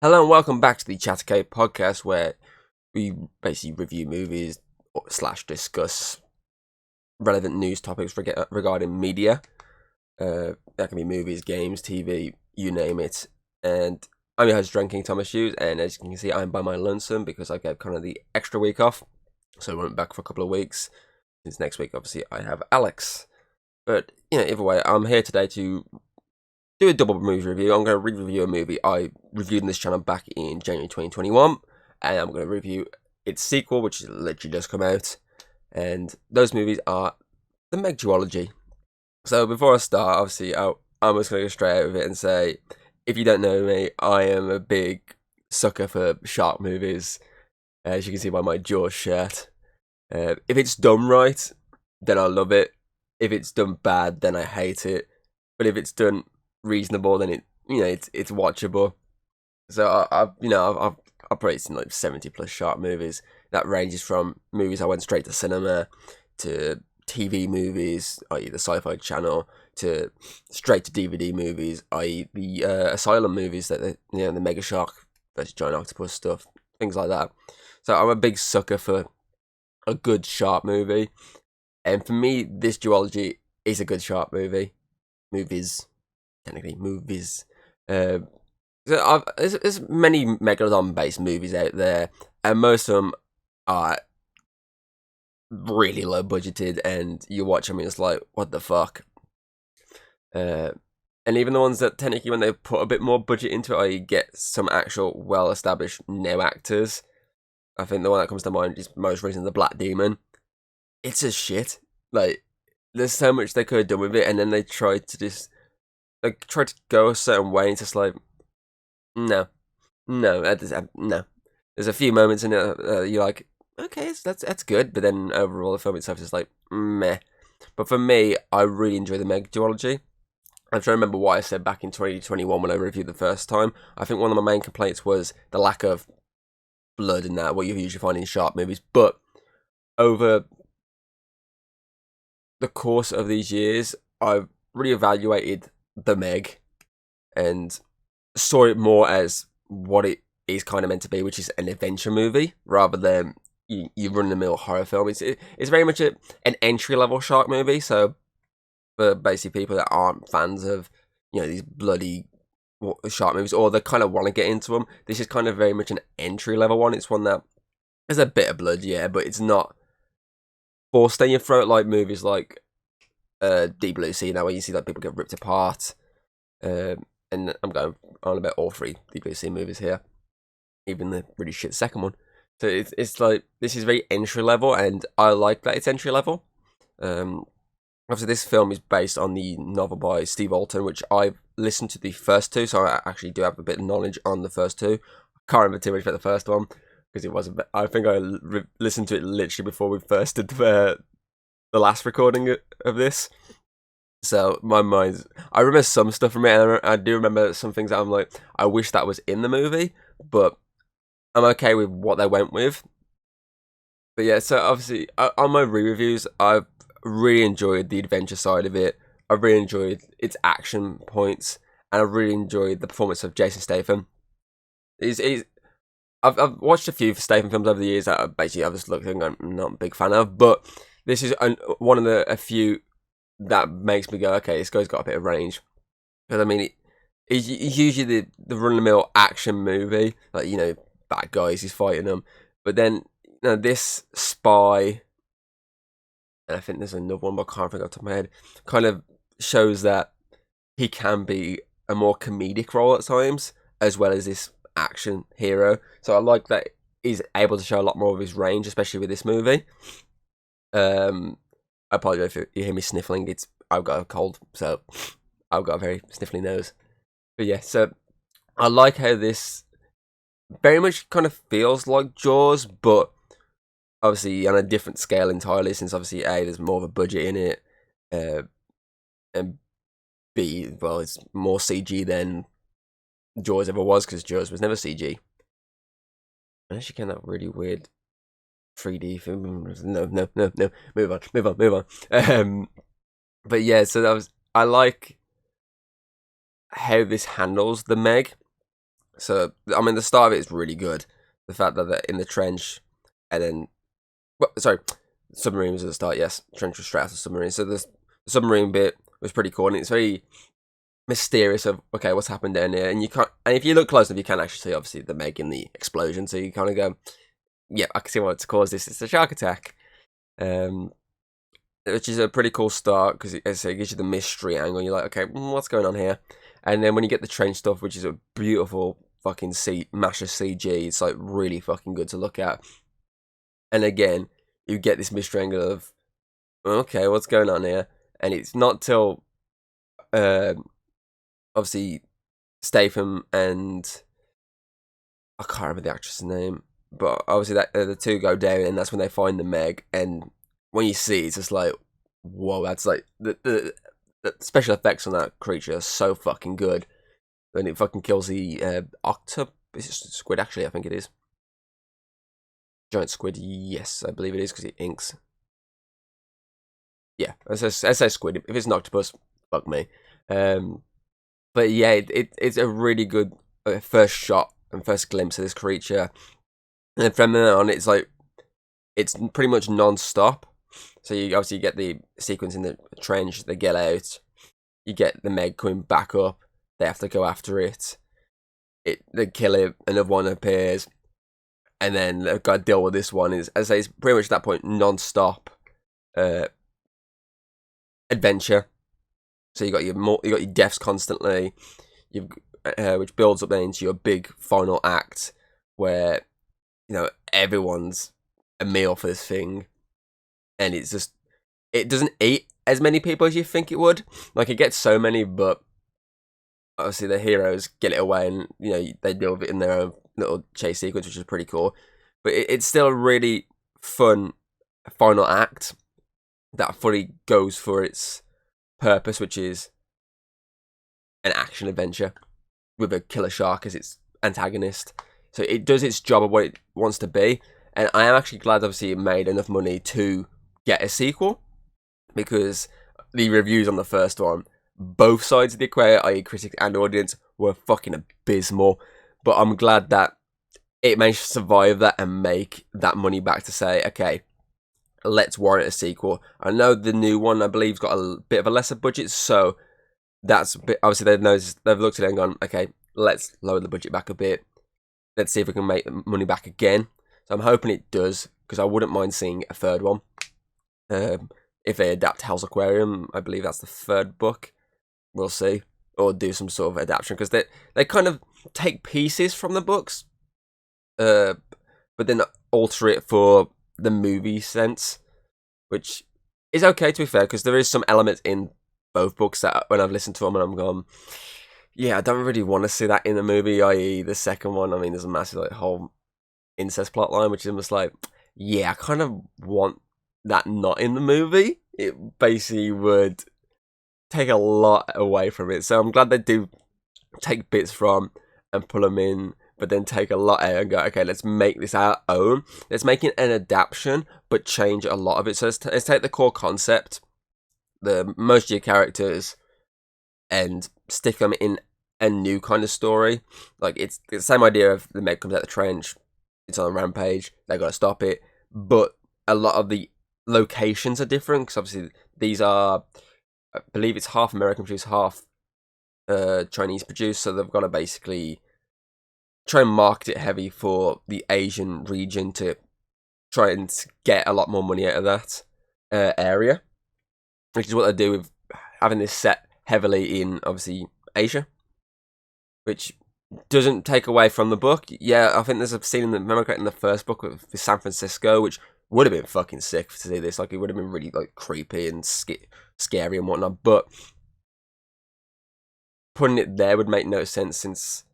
Hello and welcome back to the Chattercade podcast, where we basically review movies slash discuss relevant news topics regarding media. That can be movies, games, TV, you name it. And I'm your host, Drinking Thomas Hughes, and as you can see, I'm by my lonesome because I got kind of the extra week off, so I went back for a couple of weeks. Since next week, obviously, I have Alex. But either way, I'm here today to do a double movie review. I'm going to re-review a movie I reviewed on this channel back in January 2021, and I'm going to review its sequel, which has literally just come out. And those movies are the Meg duology. So before I start, obviously, I'm just going to go straight out of it and say, if you don't know me, I am a big sucker for shark movies, as you can see by my Jaws shirt. If it's done right, then I love it. If it's done bad, then I hate it. But if it's done reasonable, then it's watchable. So I've probably seen like 70 plus shark movies. That ranges from movies I went straight to cinema, to TV movies, i.e. the Sci-Fi Channel, to straight to DVD movies, i.e. the Asylum movies, that the Mega Shark versus Giant Octopus stuff, things like that. So I'm a big sucker for a good shark movie, and for me, this duology is a good shark movie. Technically movies. There's many Megalodon-based movies out there, and most of them are really low budgeted, and you watch them and it's like, what the fuck? And even the ones that technically, when they put a bit more budget into it, you get some actual well-established new actors. I think the one that comes to mind is most recently The Black Demon. It's a shit. Like, there's so much they could have done with it, and then they tried to go a certain way, and it's just like, no. No. There's a few moments in it you're like, okay, that's good, but then overall the film itself is like, meh. But for me, I really enjoy the Meg duology. I'm trying to remember what I said back in 2021 when I reviewed the first time. I think one of my main complaints was the lack of blood in that, what you usually find in shark movies. But over the course of these years, I've reevaluated the Meg and saw it more as what it is kind of meant to be, which is an adventure movie rather than you run the mill horror film. It's very much an entry level shark movie. So for basically people that aren't fans of these bloody shark movies, or they kind of want to get into them, this is kind of very much an entry level one. It's one that there's a bit of blood, yeah, but it's not forced down your throat like movies like Deep Blue Sea, where you see like people get ripped apart. And I'm going on about all three Deep Blue Sea movies here, even the really shit second one. So it's like, this is very entry level, and I like that it's entry level. Obviously, this film is based on the novel by Steve Alton, which I've listened to the first two, so I actually do have a bit of knowledge on the first two. I can't remember too much about the first one because it was a bit, I think I listened to it literally before we first did the last recording of this. So my mind, I remember some stuff from it, and I do remember some things that I'm like, I wish that was in the movie, but I'm okay with what they went with. But yeah, so obviously on my re-reviews, I've really enjoyed the adventure side of it. I really enjoyed its action points, and I really enjoyed the performance of Jason Statham. I've watched a few Statham films over the years that basically I've just looked and I'm not a big fan of, but this is one of a few that makes me go, okay, this guy's got a bit of range. Because I mean, he's usually the run-of-the-mill action movie, like bad guys, he's fighting them. But then this spy, and I think there's another one, but I can't think off the top of my head, kind of shows that he can be a more comedic role at times, as well as this action hero. So I like that he's able to show a lot more of his range, especially with this movie. I apologize if you hear me sniffling. I've got a cold, so I've got a very sniffly nose. But yeah, so I like how this very much kind of feels like Jaws, but obviously on a different scale entirely, since obviously A, there's more of a budget in it, and B, well, it's more CG than Jaws ever was, because Jaws was never CG. Unless you can that really weird 3D film. No. Move on. But yeah, so I like how this handles the Meg. So I mean, the start of it is really good. The fact that they're in the trench, and then, well, sorry, submarine was at the start. Yes, trench was straight after submarine. So the submarine bit was pretty cool, and it's very mysterious of, okay, what's happened down here, and you can't, and if you look close enough, you can actually see obviously the Meg in the explosion, so you kind of go, yeah, I can see what's caused this. It's a shark attack, which is a pretty cool start because it gives you the mystery angle. You're like, okay, what's going on here? And then when you get the trench stuff, which is a beautiful fucking mash of CG, it's like really fucking good to look at. And again, you get this mystery angle of, okay, what's going on here? And it's not till obviously Statham and I can't remember the actress's name, but obviously that the two go down, and that's when they find the Meg. And when you see, it's just like, whoa, that's like the special effects on that creature are so fucking good. Then it fucking kills the octopus. It's a squid, actually. I think it is giant squid. Yes, I believe it is because it inks. Yeah, I say squid. If it's an octopus, fuck me. But yeah, it's a really good first shot and first glimpse of this creature. And then from then on, it's like, it's pretty much non-stop. So you obviously get the sequence in the trench, they get out, you get the Meg coming back up, they have to go after it, they kill it, another one appears, and then they've got to deal with this one. As I say, it's pretty much at that point non-stop adventure. So you got your deaths constantly, which builds up then into your big final act where, you know, everyone's a meal for this thing, and it's just, it doesn't eat as many people as you think it would. Like, it gets so many, but obviously the heroes get it away, and you know, they deal with it in their own little chase sequence, which is pretty cool. But it's still a really fun final act that fully goes for its purpose, which is an action adventure with a killer shark as its antagonist. So it does its job of what it wants to be, and I am actually glad obviously it made enough money to get a sequel, because the reviews on the first one, both sides of the equation, i.e. critics and audience, were fucking abysmal. But I'm glad that it managed to survive that and make that money back to say, okay, let's warrant a sequel. I know the new one, I believe, has got a bit of a lesser budget, so that's a bit, obviously they've looked at it and gone, okay, let's lower the budget back a bit. Let's see if we can make the money back again. So I'm hoping it does, because I wouldn't mind seeing a third one. If they adapt Hell's Aquarium, I believe that's the third book. We'll see. Or do some sort of adaptation, because they kind of take pieces from the books, but then alter it for the movie sense, which is okay, to be fair, because there is some elements in both books that when I've listened to them and I'm going, yeah, I don't really want to see that in the movie, i.e. the second one. I mean, there's a massive like whole incest plot line, which is almost like, yeah, I kind of want that not in the movie. It basically would take a lot away from it. So I'm glad they do take bits from and pull them in, but then take a lot out and go, okay, let's make this our own. Let's make it an adaptation, but change a lot of it. So let's take the core concept, the most of your characters, and stick them in a new kind of story. Like, it's the same idea of the Meg comes out the trench, it's on a rampage, they got to stop it, but a lot of the locations are different, because obviously these are, I believe it's half American produced, half Chinese produced, so they've got to basically try and market it heavy for the Asian region to try and get a lot more money out of that area, which is what they do with having this set heavily in, obviously, Asia, which doesn't take away from the book. Yeah, I think there's a scene in the first book with San Francisco, which would have been fucking sick to see this. Like, it would have been really like creepy and scary and whatnot. But putting it there would make no sense, since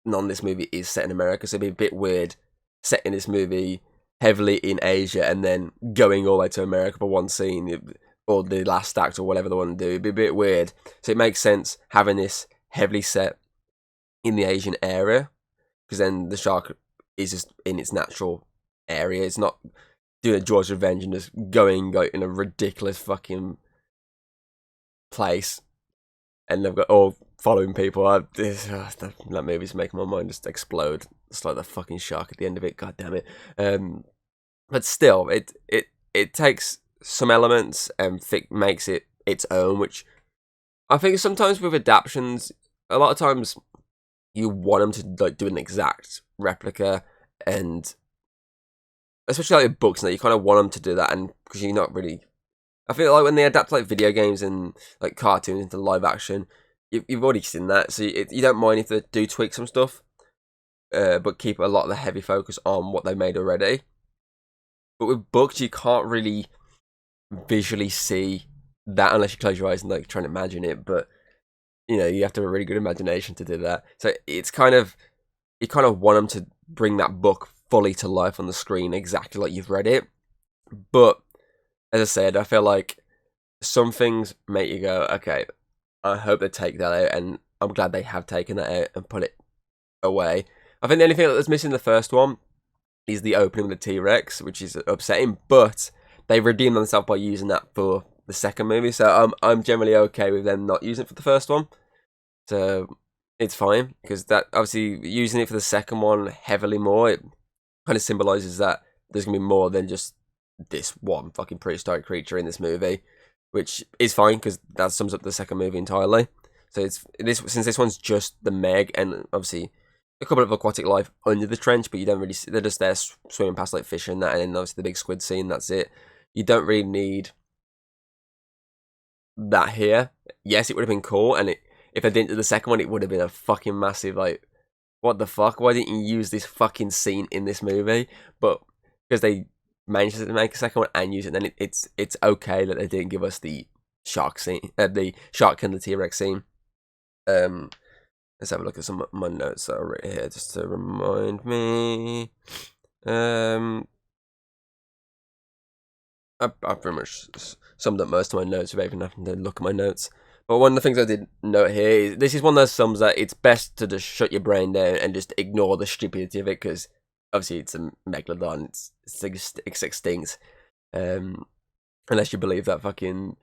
none of this movie is set in America. So it'd be a bit weird setting this movie heavily in Asia and then going all the way to America for one scene, or the last act, or whatever they want to do. It'd be a bit weird. So it makes sense having this heavily set in the Asian area, because then the shark is just in its natural area. It's not doing a Jaws Revenge and just going in a ridiculous fucking place. and they've got all following people. That movie's making my mind just explode. It's like the fucking shark at the end of it. God damn it. But still, it takes some elements and makes it its own, which I think sometimes with adaptations, a lot of times you want them to like do an exact replica, and especially like with books, now you kind of want them to do that, and because you're not really. I feel like when they adapt like video games and like cartoons into live action, you've already seen that, so you don't mind if they do tweak some stuff, but keep a lot of the heavy focus on what they made already. But with books, you can't really visually see that unless you close your eyes and like try and imagine it. But you have to have a really good imagination to do that. So it's kind of you kind of want them to bring that book fully to life on the screen, exactly like you've read it. But as I said, I feel like some things make you go, okay, I hope they take that out, and I'm glad they have taken that out and put it away. I think the only thing that was missing in the first one is the opening with the T-Rex, which is upsetting, but they redeemed themselves by using that for the second movie, so I'm generally okay with them not using it for the first one. So it's fine, because that obviously using it for the second one heavily more, it kind of symbolises that there's going to be more than just this one fucking prehistoric creature in this movie, which is fine, because that sums up the second movie entirely. So since this one's just the Meg, and obviously a couple of aquatic life under the trench, but you don't really see, they're just there swimming past like fish and that, and then obviously the big squid scene, that's it. You don't really need that here. Yes, it would have been cool, and if I didn't do the second one, it would have been a fucking massive, like, what the fuck? Why didn't you use this fucking scene in this movie? But because they managed to make a second one and use it, then it's okay that they didn't give us the shark scene, the shark and the T-Rex scene. Let's have a look at some of my notes that are written here just to remind me. I've pretty much summed up most of my notes without even having to look at my notes. But one of the things I did note here is this is one of those films that it's best to just shut your brain down and just ignore the stupidity of it, because obviously it's a megalodon, it's extinct. Unless you believe that fucking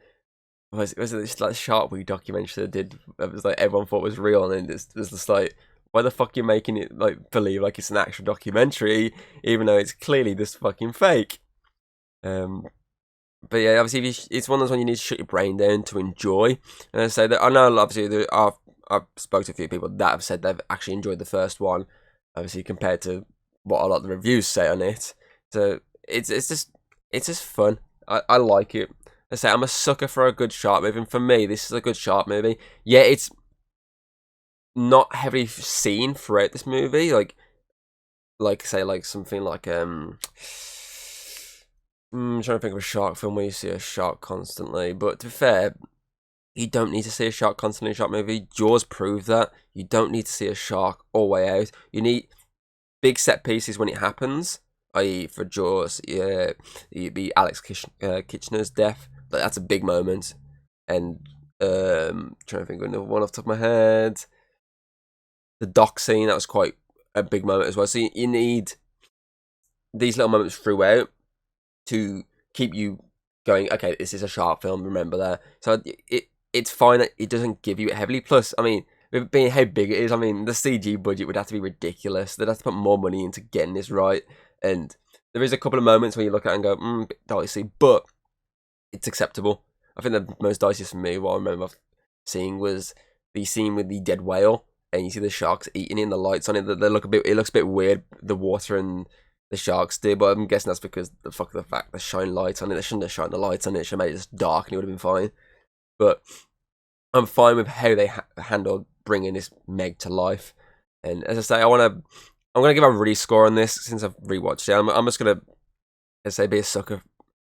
was it this like Shark Week documentary that did, it was like everyone thought was real, and it was just like, why the fuck are you making it like believe like it's an actual documentary even though it's clearly just fucking fake. But yeah, obviously it's one of those ones you need to shut your brain down to enjoy. And I say that I know obviously I've spoke to a few people that have said they've actually enjoyed the first one, obviously compared to what a lot of the reviews say on it. So it's just fun. I like it. I say I'm a sucker for a good shark movie, and for me this is a good shark movie. Yeah, it's not heavily seen throughout this movie, like say like something like I'm trying to think of a shark film where you see a shark constantly, but to be fair, you don't need to see a shark constantly in a shark movie. Jaws proved that. You don't need to see a shark all the way out. You need big set pieces when it happens, i.e. for Jaws, yeah, it'd be Alex Kitchener's death. But that's a big moment. And trying to think of another one off the top of my head. The dock scene, that was quite a big moment as well. So you need these little moments throughout to keep you going, okay, this is a shark film, remember that. So it's fine that it doesn't give you it heavily. Plus, I mean, with it being how big it is, I mean, the CG budget would have to be ridiculous. They'd have to put more money into getting this right. And there is a couple of moments where you look at it and go, bit dicey, but it's acceptable. I think the most diciest for me, what I remember seeing, was the scene with the dead whale, and you see the sharks eating it and the lights on it. It looks a bit weird, the water and the sharks do, but I'm guessing that's because the fact they shine lights on it. They shouldn't have shined the lights on it. It should have made it just dark and it would have been fine. But I'm fine with how they handled bringing this Meg to life. And as I say, I'm gonna give a re-score on this since I've rewatched it. I'm just gonna, as I say, be a sucker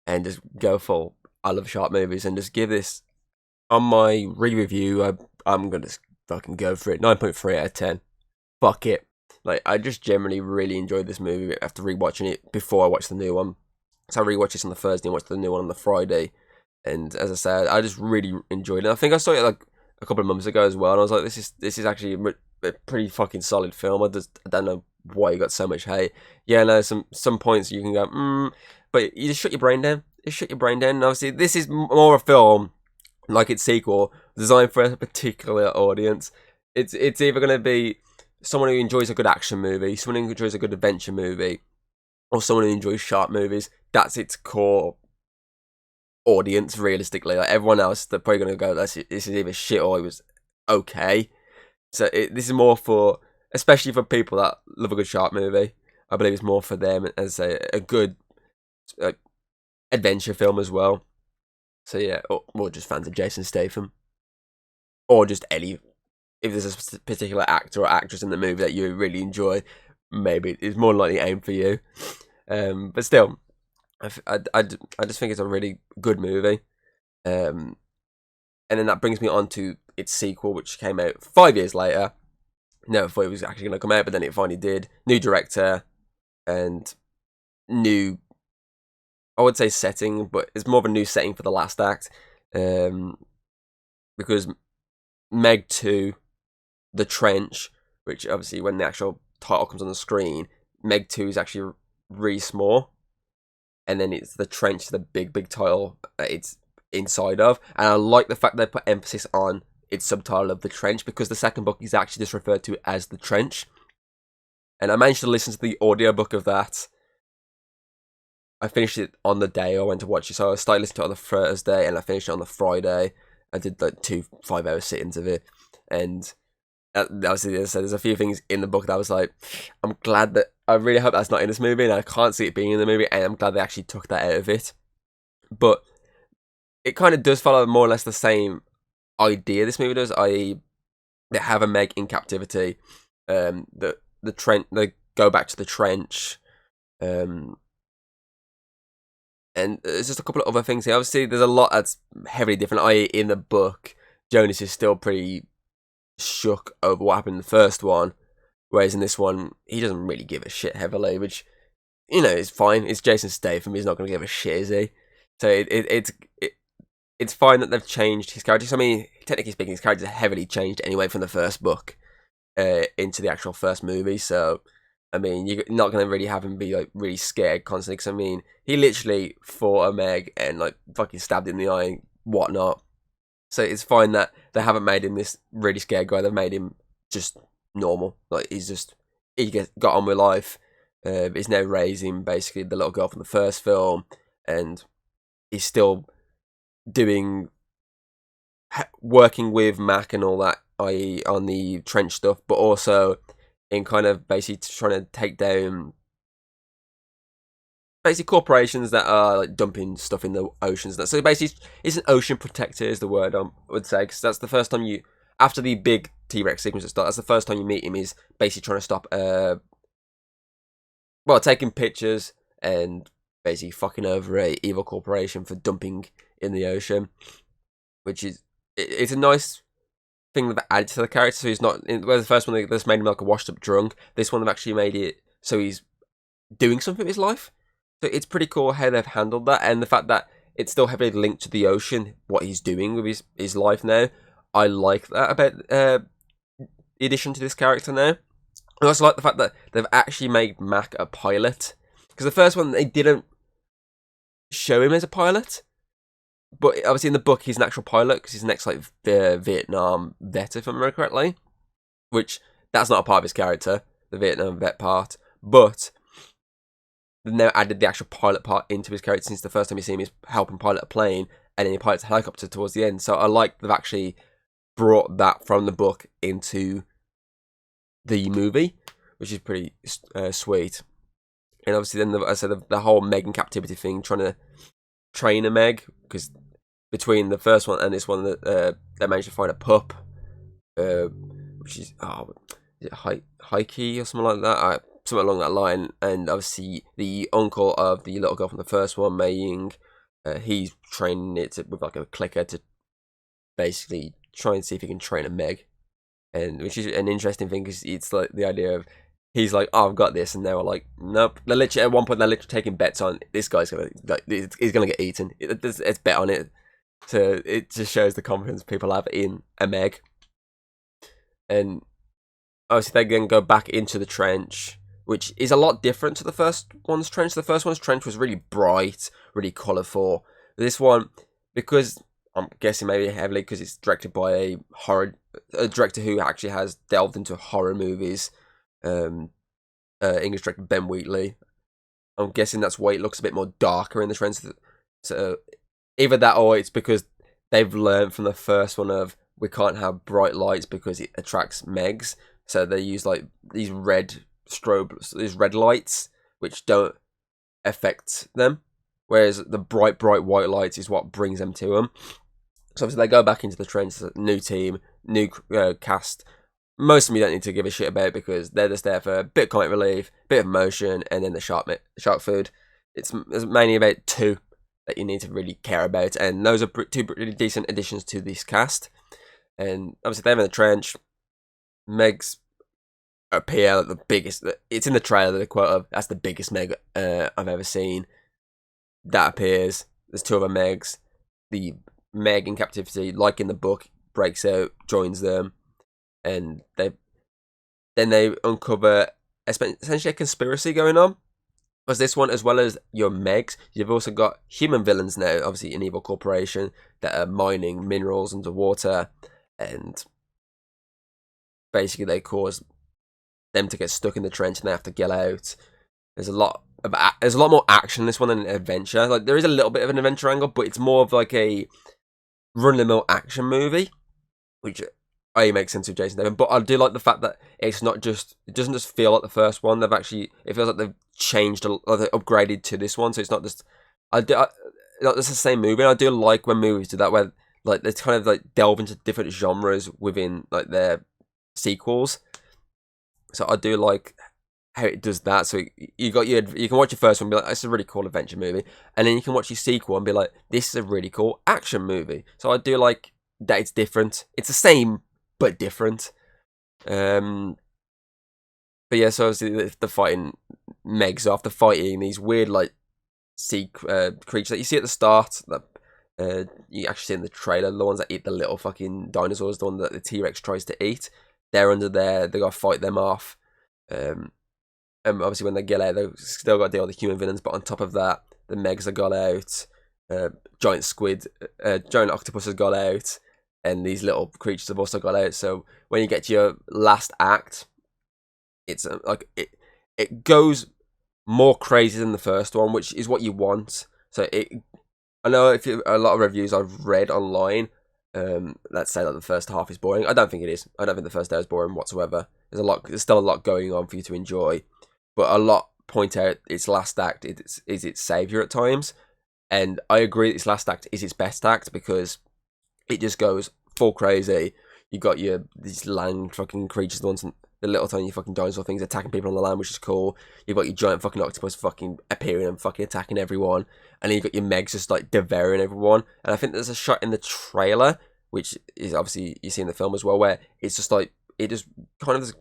and just go full. I love shark movies, and just give this on my re-review. I'm gonna just fucking go for it. 9.3 out of 10. Fuck it. Like, I just generally really enjoyed this movie after rewatching it before I watched the new one. So I rewatched this on the Thursday and watched the new one on the Friday. And as I said, I just really enjoyed it. I think I saw it like a couple of months ago as well, and I was like, this is actually a pretty fucking solid film. I don't know why you got so much hate. Yeah, no, some points you can go, but you just shut your brain down. Just shut your brain down. And obviously, this is more a film like its sequel, designed for a particular audience. It's either going to be someone who enjoys a good action movie, someone who enjoys a good adventure movie, or someone who enjoys sharp movies. That's its core audience, realistically. Like everyone else, they're probably going to go, this is either shit or it was okay. So this is more for, especially for people that love a good shark movie. I believe it's more for them as a good adventure film as well. So yeah, or just fans of Jason Statham, or just any. If there's a particular actor or actress in the movie that you really enjoy, maybe it's more likely aimed for you. But still, I just think it's a really good movie. And then that brings me on to its sequel, which came out 5 years later. Never thought it was actually going to come out, but then it finally did. New director and new, I would say setting, but it's more of a new setting for the last act. Because Meg 2, The Trench, which obviously when the actual title comes on the screen, Meg 2 is actually really small. And then it's The Trench, the big title it's inside of. And I like the fact they put emphasis on its subtitle of The Trench, because the second book is actually just referred to as The Trench. And I managed to listen to the audiobook of that. I finished it on the day I went to watch it. So I started listening to it on the Thursday and I finished it on the Friday. I did like 2 5-hour sittings of it. And obviously there's a few things in the book that I was like, I'm glad that, I really hope that's not in this movie, and I can't see it being in the movie, and I'm glad they actually took that out of it. But it kind of does follow more or less the same idea this movie does, i.e. they have a Meg in captivity, the trench, they go back to the trench, and there's just a couple of other things here. Obviously there's a lot that's heavily different, i.e. in the book, Jonas is still pretty shook over what happened in the first one, whereas in this one, he doesn't really give a shit heavily, which, you know, is fine. It's Jason Statham, he's not going to give a shit, is he? So it's fine that they've changed his character. I mean, technically speaking, his character heavily changed anyway from the first book into the actual first movie, so, I mean, you're not going to really have him be, like, really scared constantly, because, I mean, he literally fought a Meg and, like, fucking stabbed in the eye and whatnot. So it's fine that they haven't made him this really scared guy. They've made him just normal. Like, he got on with life. He's now raising basically the little girl from the first film, and he's still working with Mac and all that, i.e. on the trench stuff, but also in kind of basically trying to take down basically corporations that are like dumping stuff in the oceans. So basically, it's an ocean protector is the word I would say, because that's the first time after the big T-Rex sequence at start, that's the first time you meet him. He's basically trying to stop, taking pictures and basically fucking over a evil corporation for dumping in the ocean, which is it's a nice thing that added to the character. So he's not, where the first one they just made him like a washed up drunk. This one they've actually made it so he's doing something with his life. So it's pretty cool how they've handled that, and the fact that it's still heavily linked to the ocean, what he's doing with his life now. I like that about the addition to this character now. I also like the fact that they've actually made Mac a pilot, because the first one they didn't show him as a pilot, but obviously in the book he's an actual pilot because he's an Vietnam vet, if I remember correctly, which that's not a part of his character, the Vietnam vet part, but they've now added the actual pilot part into his character, since the first time you see him is helping pilot a plane, and then he pilots a helicopter towards the end. So I like they've actually brought that from the book into the movie, which is pretty sweet. And obviously then the whole Meg in captivity thing, trying to train a Meg, because between the first one and this one, they managed to find a pup, which is it Heike or something like that, something along that line. And obviously the uncle of the little girl from the first one, Mei Ying, he's training it with like a clicker to basically try and see if he can train a Meg, and which is an interesting thing, because it's like the idea of he's like, oh, I've got this, and they were like, nope. They're literally at one point they're literally taking bets on this guy's gonna he's gonna get eaten. It's bet on it. So it just shows the confidence people have in a Meg. And obviously they then go back into the trench, which is a lot different to the first one's trench. The first one's trench was really bright, really colourful. This one, because I'm guessing maybe heavily because it's directed by a director who actually has delved into horror movies. English director Ben Wheatley. I'm guessing that's why it looks a bit more darker in the trends. So either that or it's because they've learned from the first one of we can't have bright lights because it attracts Megs. So they use like these red lights which don't affect them, whereas the bright white lights is what brings them to them. So obviously they go back into the trends, new team, new cast. Most of them you don't need to give a shit about because they're just there for a bit of comic relief, bit of emotion, and then the shark food. It's mainly about two that you need to really care about, and those are two really decent additions to this cast. And obviously they're in the trench. Megs appear like the biggest. It's in the trailer, the quote of "That's the biggest Meg I've ever seen." That appears. There's two other Megs. The Meg in captivity, like in the book, breaks out, joins them. And they uncover essentially a conspiracy going on. Because this one, as well as your Megs, you've also got human villains now, obviously an evil corporation that are mining minerals underwater, and basically they cause them to get stuck in the trench and they have to get out. There's a lot more action in this one than an adventure. Like there is a little bit of an adventure angle, but it's more of like a run-of-the-mill action movie, which makes sense with Jason Statham. But I do like the fact that it doesn't just feel like the first one. It feels like they've changed or they upgraded to this one. So it's not just not just the same movie. And I do like when movies do that, where like they kind of like delve into different genres within like their sequels. So I do like how it does that. So you can watch your first one and be like, this is a really cool adventure movie, and then you can watch your sequel and be like, this is a really cool action movie. So I do like that it's different. It's the same but different. But yeah, so obviously the fighting Megs off. The fighting these weird like sea creatures that you see at the start. That you actually see in the trailer. The ones that eat the little fucking dinosaurs. The one that the T-Rex tries to eat. They're under there. They gotta fight them off. And obviously when they get out, they've still got to deal with the human villains. But on top of that, the Megs have got out. Giant squid, giant octopus has got out. And these little creatures have also got out. So when you get to your last act, it's like it goes more crazy than the first one, which is what you want. So I know a lot of reviews I've read online, let's say that the first half is boring. I don't think it is. I don't think the first hour is boring whatsoever. There's still a lot going on for you to enjoy, but a lot point out its last act is its savior at times, and I agree that its last act is its best act because it just goes full crazy. You got these land fucking creatures, the little tiny fucking dinosaur things attacking people on the land, which is cool. You've got your giant fucking octopus fucking appearing and fucking attacking everyone. And then you've got your Megs just like devouring everyone. And I think there's a shot in the trailer, which is obviously you see in the film as well, where it's just like, it just kind of,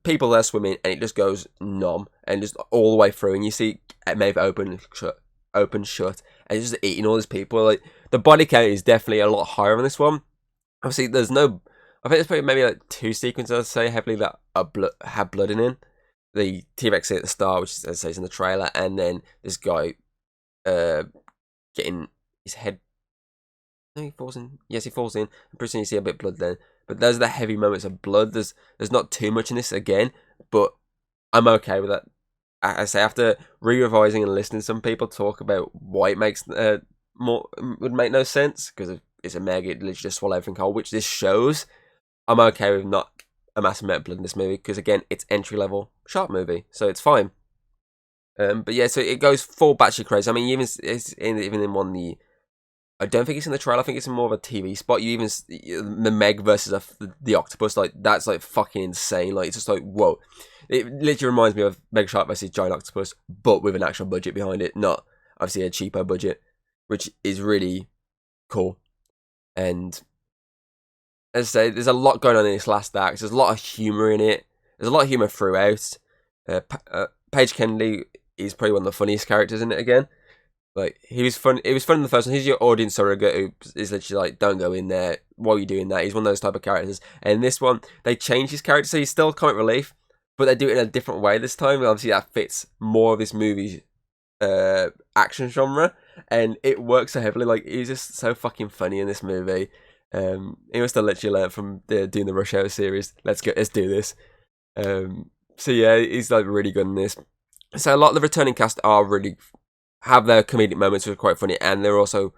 people there swimming and it just goes numb and just all the way through. And you see it may have open, shut, and it's just eating all these people. Like the body count is definitely a lot higher on this one. Obviously, I think there's probably maybe like two sequences I'd say heavily that have blood in it. The T-Rex at the start, which as I say is in the trailer, and then this guy getting his head. No, he falls in. Yes, he falls in. I'm pretty sure you see a bit of blood then. But those are the heavy moments of blood. There's not too much in this again, but I'm okay with that. I say after re-revising and listening to some people talk about why it makes would make no sense because it's a Meg, it literally just swallow everything whole, which this shows. I'm okay with not a massive amount of blood in this movie because again, it's entry level shark movie, so it's fine. But yeah, so it goes full batshit crazy. I mean, even in one I don't think it's in the trailer. I think it's in more of a TV spot. You even the Meg versus the octopus, like that's like fucking insane. Like it's just like whoa. It literally reminds me of Meg Shark versus Giant Octopus, but with an actual budget behind it, not obviously a cheaper budget, which is really cool. And as I say, there's a lot going on in this last act. There's a lot of humour in it. There's a lot of humour throughout. Paige Kennedy is probably one of the funniest characters in it again. Like, he was fun. It was fun in the first one. He's your audience surrogate who is literally like, don't go in there. Why are you doing that? He's one of those type of characters. And this one, they changed his character, so he's still comic relief, but they do it in a different way this time. Obviously, that fits more of this movie's action genre. and it works so heavily. Like, he's just so fucking funny in this movie. He must have literally learned from doing the Rush Hour series. Let's do this. So yeah, he's like really good in this. So a lot of the returning cast are really have their comedic moments, which are quite funny, and they're also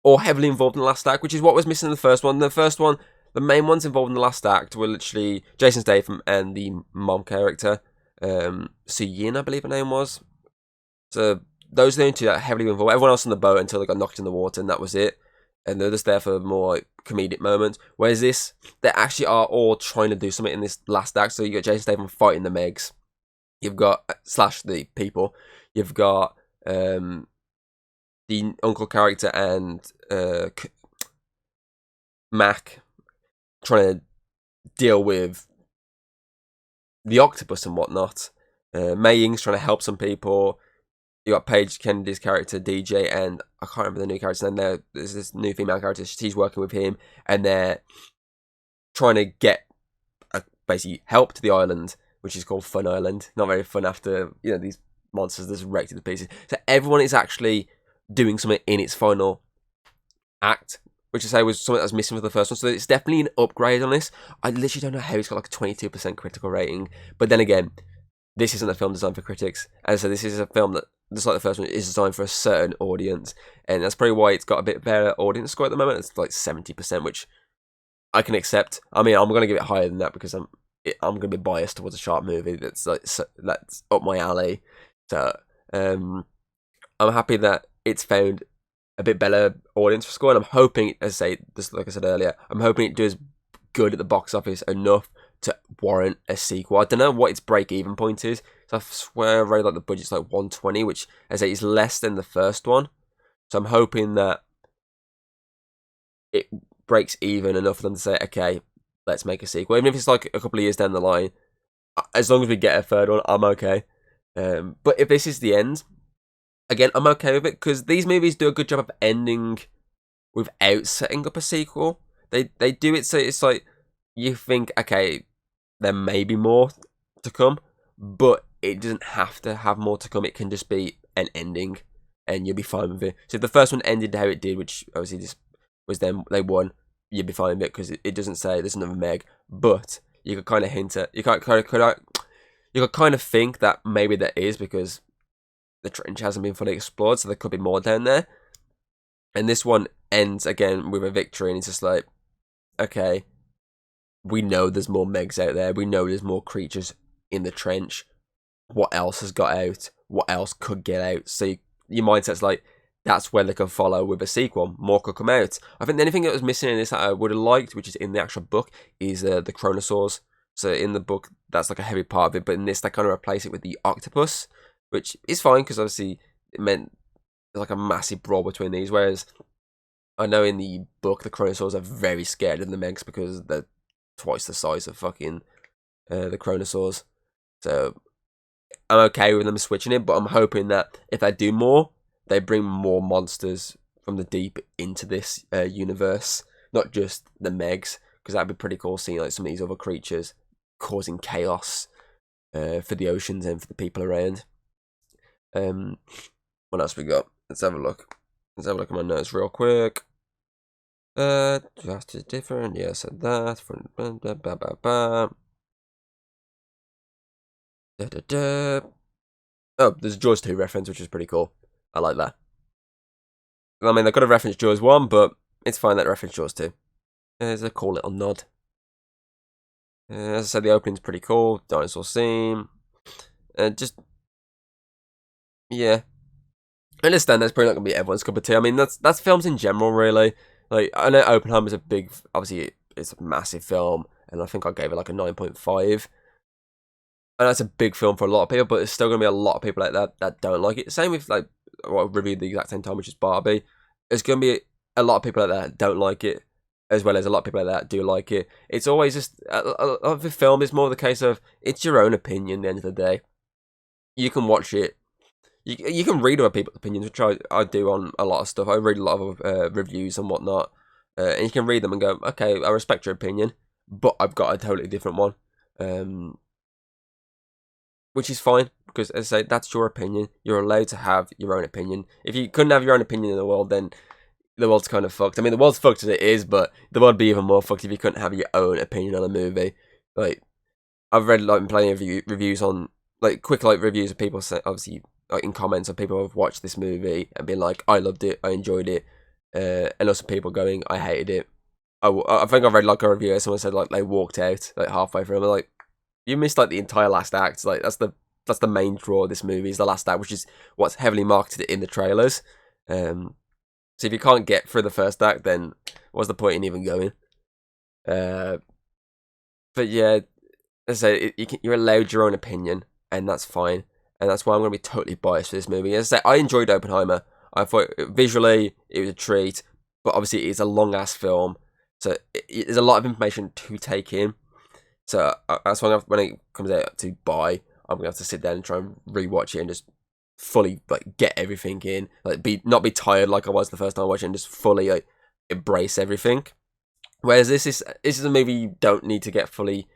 all heavily involved in the last act, which is what was missing in the first one. The first one, the main ones involved in the last act were literally Jason Statham and the mom character, Suyin, I believe her name was. So those are the only two that are heavily involved. Everyone else on the boat until they got knocked in the water, and that was it. And they're just there for more like comedic moments. Whereas this, they actually are all trying to do something in this last act. So you got Jason Statham fighting the Megs. You've got slash the people. You've got the uncle character and Mac trying to deal with the octopus and whatnot. Mei Ying's trying to help some people. You got Paige Kennedy's character DJ, and I can't remember the new character. And there's this new female character. She's working with him, and they're trying to get basically help to the island, which is called Fun Island. Not very fun after these monsters just wrecked to pieces. So everyone is actually doing something in its final act, which I say was something that was missing for the first one. So it's definitely an upgrade on this. I literally don't know how it's got like a 22% critical rating, but then again, this isn't a film designed for critics, and so this is a film that, just like the first one, is designed for a certain audience, and that's probably why it's got a bit better audience score at the moment. It's like 70%, which I can accept. I mean, I'm going to give it higher than that because I'm going to be biased towards a sharp movie that's that's up my alley. So I'm happy that it's found a bit better audience for score, and I'm hoping, as I say, just like I said earlier, I'm hoping it does good at the box office enough to warrant a sequel. I don't know what its break-even point is. So I swear I read like the budget's like 120, which, as I say, is less than the first one. So I'm hoping that it breaks even enough for them to say, okay, let's make a sequel. Even if it's like a couple of years down the line, as long as we get a third one, I'm okay. But if this is the end, again, I'm okay with it, because these movies do a good job of ending without setting up a sequel. They do it so it's like you think, okay, there may be more to come, but it doesn't have to have more to come. It can just be an ending, and you'll be fine with it. So if the first one ended how it did, which obviously just was them, they won, you'd be fine with it, because it doesn't say there's another Meg, but you could kind of hint at, you could kind of think that maybe there is, because the trench hasn't been fully explored, so there could be more down there. And this one ends again with a victory, and it's just like, okay, we know there's more Megs out there. We know there's more creatures in the trench. What else has got out? What else could get out? So your mindset's like, that's where they can follow with a sequel. More could come out. I think the only thing that was missing in this that I would have liked, which is in the actual book, is the Chronosaurs. So in the book, that's like a heavy part of it, but in this, they kind of replace it with the octopus, which is fine, because obviously it meant like a massive brawl between these, whereas I know in the book, the Chronosaurs are very scared of the Megs because they're twice the size of fucking the Chronosaurs. So I'm okay with them switching it, but I'm hoping that if they do more, they bring more monsters from the deep into this universe, not just the Megs, because that'd be pretty cool seeing like some of these other creatures causing chaos for the oceans and for the people around. What else we got? Let's have a look. Let's have a look at my notes real quick. Just different. Yeah, said that. Oh, there's a Jaws 2 reference, which is pretty cool. I like that. I mean, they could have referenced Jaws 1, but it's fine that reference Jaws 2. There's a cool little nod. As I said, the opening's pretty cool. Dinosaur scene. Yeah. I understand that's probably not going to be everyone's cup of tea. I mean, that's films in general, really. Like, I know Oppenheimer's a big, obviously, it's a massive film, and I think I gave it like a 9.5. And that's a big film for a lot of people, but there's still going to be a lot of people like that don't like it. Same with, like, what I reviewed the exact same time, which is Barbie. There's going to be a lot of people like that don't like it, as well as a lot of people like that do like it. It's always just, the film is more the case of, it's your own opinion at the end of the day. You can watch it. You can read other people's opinions, which I do on a lot of stuff. I read a lot of reviews and whatnot. And you can read them and go, okay, I respect your opinion, but I've got a totally different one. which is fine, because as I say, that's your opinion. You're allowed to have your own opinion. If you couldn't have your own opinion in the world, then the world's kind of fucked. I mean, the world's fucked as it is, but the world would be even more fucked if you couldn't have your own opinion on a movie. Like, I've read like plenty of reviews on, like, quick like reviews of people say, obviously, like in comments of people who have watched this movie and been like, I loved it, I enjoyed it, and also people going, I hated it. I think I read like a review where someone said like they walked out like halfway through. And they're like, you missed like the entire last act. Like that's the main draw of this movie is the last act, which is what's heavily marketed in the trailers. So if you can't get through the first act, then what's the point in even going? But yeah, as I say, you're allowed your own opinion, and that's fine. And that's why I'm going to be totally biased for this movie. As I say, I enjoyed Oppenheimer. I thought visually it was a treat, but obviously it's a long ass film, so there's a lot of information to take in. So that's why when it comes out to buy, I'm gonna have to sit down and try and rewatch it and just fully like get everything in, like not be tired like I was the first time I watched it, and just fully like embrace everything. Whereas this is a movie you don't need to get fully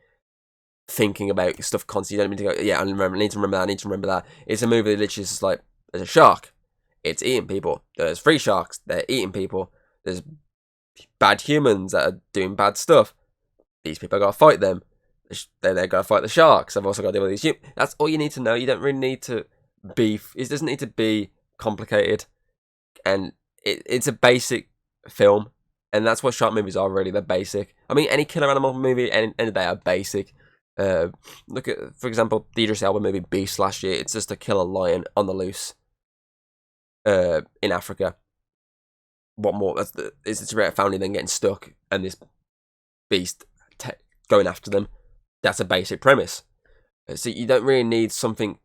thinking about stuff constantly. You don't need to go, yeah, I need to remember that. It's a movie that literally is just like, there's a shark, it's eating people. There's 3 sharks, they're eating people. There's bad humans that are doing bad stuff. These people gotta fight them. They're gonna fight the sharks. I've also got to deal with these humans. That's all you need to know. You don't really need to it doesn't need to be complicated, and it's a basic film, and that's what shark movies are really. They're basic. I mean, any killer animal movie, and they are basic. Look at, for example, the Idris Elba movie Beast last year. It's just to kill a lion on the loose in Africa. What more? It's about a family then getting stuck, and this beast going after them. That's a basic premise. So you don't really need something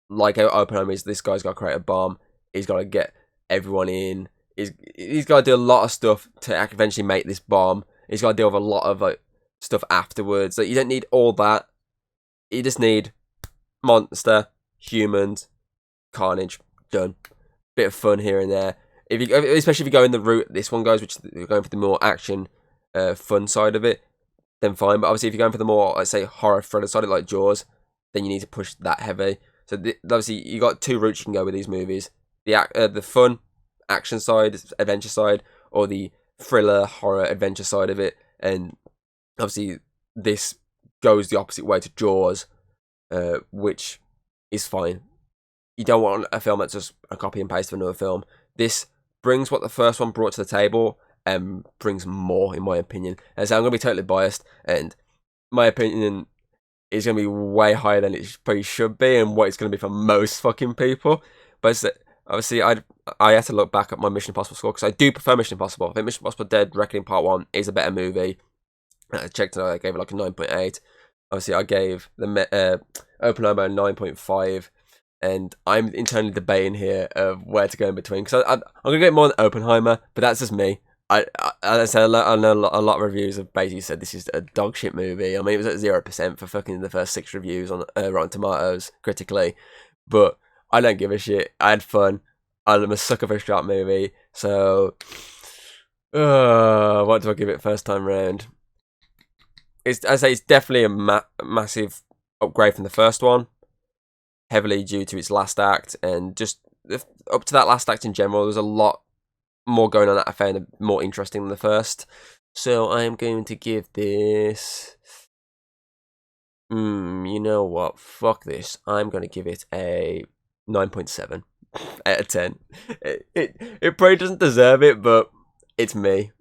like Oppenheimer is. This guy's got to create a bomb. He's got to get everyone in. He's got to do a lot of stuff to eventually make this bomb. He's got to deal with a lot of like stuff afterwards. Like, you don't need all that. You just need monster, humans, carnage, done. Bit of fun here and there. Especially if you go in the route this one goes, which you're going for the more action, fun side of it, then fine. But obviously, if you're going for the more, let's say, horror thriller side, like Jaws, then you need to push that heavy. So obviously, you got 2 routes you can go with these movies: the fun action side, adventure side, or the thriller horror adventure side of it. And obviously, this goes the opposite way to Jaws, which is fine. You don't want a film that's just a copy and paste of another film. This brings what the first one brought to the table and brings more, in my opinion. And so I'm going to be totally biased, and my opinion is going to be way higher than it probably should be, and what it's going to be for most fucking people. But obviously, I had to look back at my Mission Impossible score, because I do prefer Mission Impossible. I think Mission Impossible Dead Reckoning Part 1 is a better movie. I checked it out, I gave it like a 9.8. Obviously, I gave the Oppenheimer a 9.5. And I'm internally debating here of where to go in between, because I'm going to get more than Oppenheimer, but that's just me. I said, I know a lot of reviews have basically said this is a dog shit movie. I mean, it was at 0% for fucking the first 6 reviews on Rotten Tomatoes critically, but I don't give a shit. I had fun. I'm a sucker for a shark movie, so what do I give it first time round? I say it's definitely a massive upgrade from the first one, heavily due to its last act, and just up to that last act in general, there's a lot more going on that I found more interesting than the first. So I am going to give this, you know what, fuck this, I'm going to give it a 9.7 out of 10. It probably doesn't deserve it, but it's me.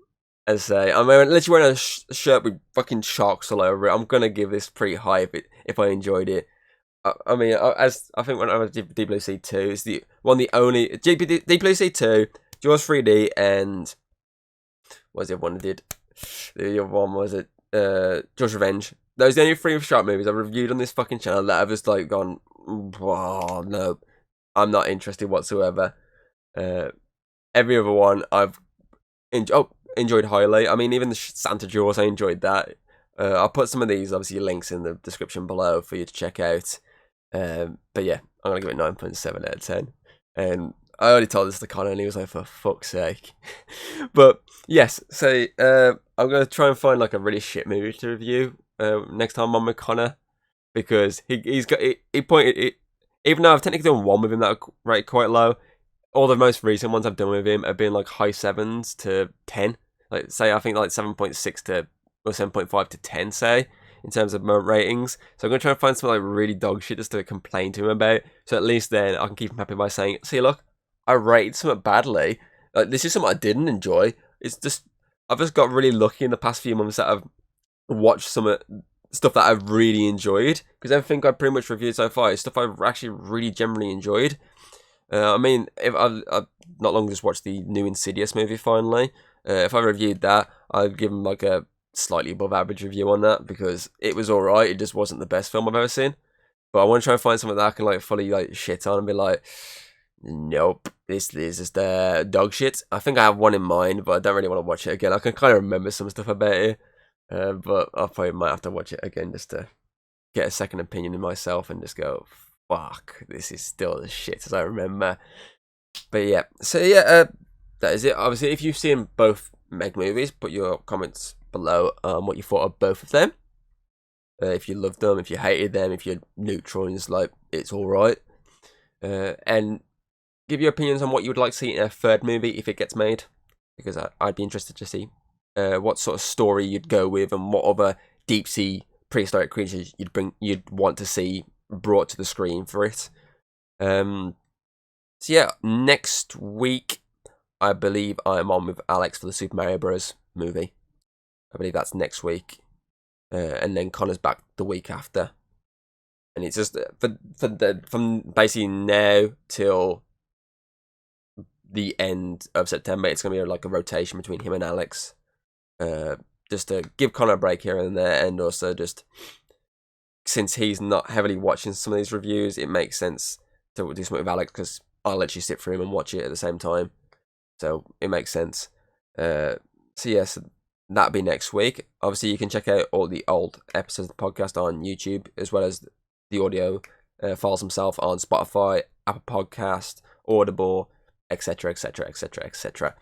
As I say, I'm literally wearing a shirt with fucking sharks all over it. I'm going to give this pretty high if I enjoyed it. I mean, as I think when I was Deep Blue Sea 2, it's the only Deep Blue Sea 2, Jaws 3D, and what was the other one I did? The other one was Jaws Revenge. Those are the only 3 shark movies I've reviewed on this fucking channel that I've just like gone, oh no, I'm not interested whatsoever. Every other one I've enjoyed highly. I mean, even the Santa Jaws, I enjoyed that. I'll put some of these obviously links in the description below for you to check out. But yeah, I'm gonna give it 9.7 out of 10. And I already told this to Connor, and he was like, "For fuck's sake!" But yes, so I'm gonna try and find like a really shit movie to review next time I'm with Connor. because he pointed it. Even though I've technically done one with him that are rated quite low, all the most recent ones I've done with him have been like high 7s to 10. Like say I think like 7.6 to or 7.5 to 10, say, in terms of my ratings. So I'm gonna try and find something like really dog shit just to complain to him about. So at least then I can keep him happy by saying, "See, look, I rated something badly. Like this is something I didn't enjoy. It's just I've just got really lucky in the past few months that I've watched some stuff that I've really enjoyed, because everything I've pretty much reviewed so far is stuff I've actually really generally enjoyed." I mean, if I've not long just watched the new Insidious movie finally. If I reviewed that, I'd give him like a slightly above average review on that, because it was alright. It just wasn't the best film I've ever seen. But I want to try and find something that I can like fully like shit on and be like, nope, this is just dog shit. I think I have one in mind, but I don't really want to watch it again. I can kind of remember some stuff about it, but I probably might have to watch it again just to get a second opinion in myself and just go, fuck, this is still as shit as I remember. But yeah, so yeah, that is it. Obviously, if you've seen both Meg movies, put your comments below on what you thought of both of them. If you loved them, if you hated them, if you're neutral and it's like, it's alright. And give your opinions on what you would like to see in a third movie if it gets made, because I'd be interested to see what sort of story you'd go with and what other deep sea prehistoric creatures you'd want to see brought to the screen for it. So yeah, next week I believe I'm on with Alex for the Super Mario Bros. Movie. I believe that's next week, and then Connor's back the week after. And it's just from basically now till the end of September, it's gonna be like a rotation between him and Alex, just to give Connor a break here and there, and also just since he's not heavily watching some of these reviews, it makes sense to do something with Alex, because I'll let you sit through him and watch it at the same time. So it makes sense. So yes, that'll be next week. Obviously, you can check out all the old episodes of the podcast on YouTube, as well as the audio files themselves on Spotify, Apple Podcast, Audible, etc., etc., etc., etc.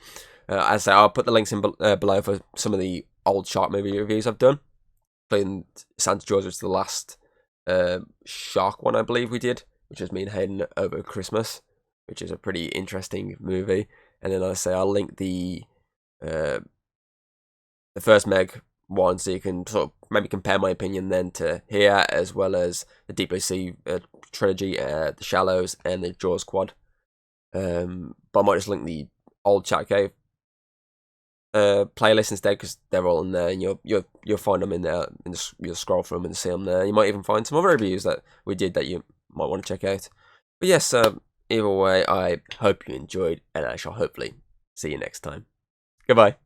As I say, I'll put the links in below for some of the old shark movie reviews I've done, including Santa Jaws, which is the last shark one I believe we did, which was me and Hayden over Christmas, which is a pretty interesting movie. And then I'll link the first Meg one, so you can sort of maybe compare my opinion then to here, as well as the Deep Blue Sea trilogy, The Shallows, and the Jaws quad. But I might just link the old Chat Cave playlist instead, because they're all in there, and you'll find them in there, and you'll scroll through them and see them there. You might even find some other reviews that we did that you might want to check out. But yes, either way, I hope you enjoyed, and I shall hopefully see you next time. Goodbye.